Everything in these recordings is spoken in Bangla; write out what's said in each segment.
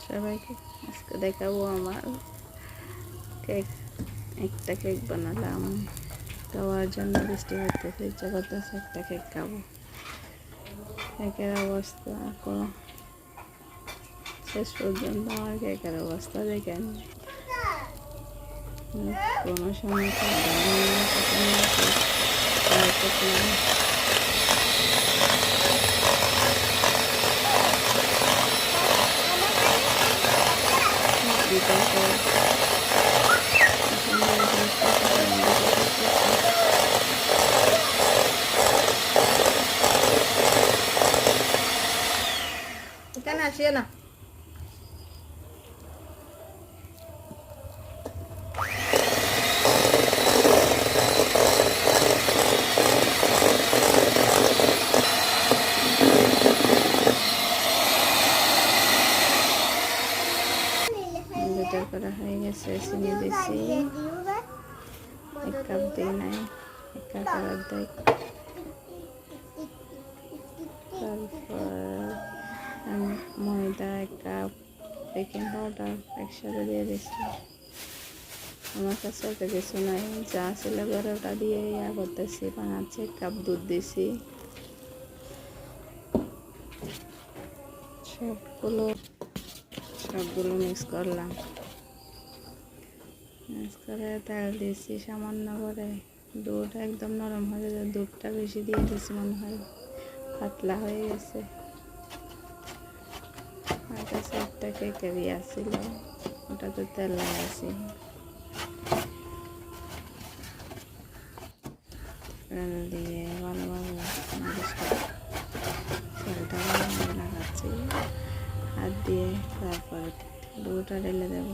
সবাইকে আজকে দেখাবো আমার কেক। একটা কেক বানালাম, খাওয়ার জন্য বৃষ্টি হইতেছে, ইচ্ছা করতেছে একটা কেক খাবো। কেকের অবস্থা শেষ পর্যন্ত আমার কেকের অবস্থা দেখেন। কোনো সময় এখানে আসিও না। বেটার করা হয়ে গেছে, চিনি দিছি, 1 কাপ দিই নাই, 1 কাপের অর্ধেক। তারপর ময়দা 1 কাপ, বেকিং পাউডার একসাথে দিয়ে দিচ্ছি। আমার কাছে তো কিছু নাই, যা ছিল ঘরে ওটা দিয়ে করতেছি, বানাচ্ছি। 1 কাপ দুধ দিছি। সবগুলো মিক্স করলাম, মিক্স করে তেল দিয়েছি সামান্য করে। দুধ একদম নরম হয়ে যায়, দুধটা বেশি দিয়ে দিয়েছি, মনে হয় পাতলা হয়ে গেছে। আমার কাছে একটা কেকের ছিল, ওটাতে তেল লাগাইছি। তেল দিয়ে ভালোভাবে তেলটা ভালোভাবে লাগাচ্ছি হাত দিয়ে। তারপরে দুধটা ঢেলে দেবো।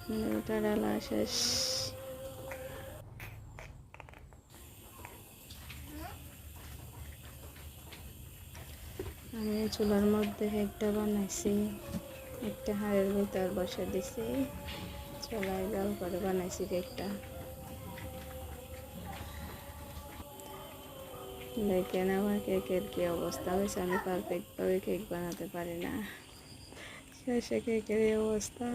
দুধটা ঢালা শেষ। আমি চুলার মধ্যে কেকটা বানাইছি, একটা হাঁড়ির ভিতর বসে দিছি, চুলায় জাল করে বানাইছি কেকটা। দেখেন আমার কেকের কি অবস্থা হয়েছে। আমি পারফেক্টভাবে কেক বানাতে পারি না, শেষে কেকের এই অবস্থা।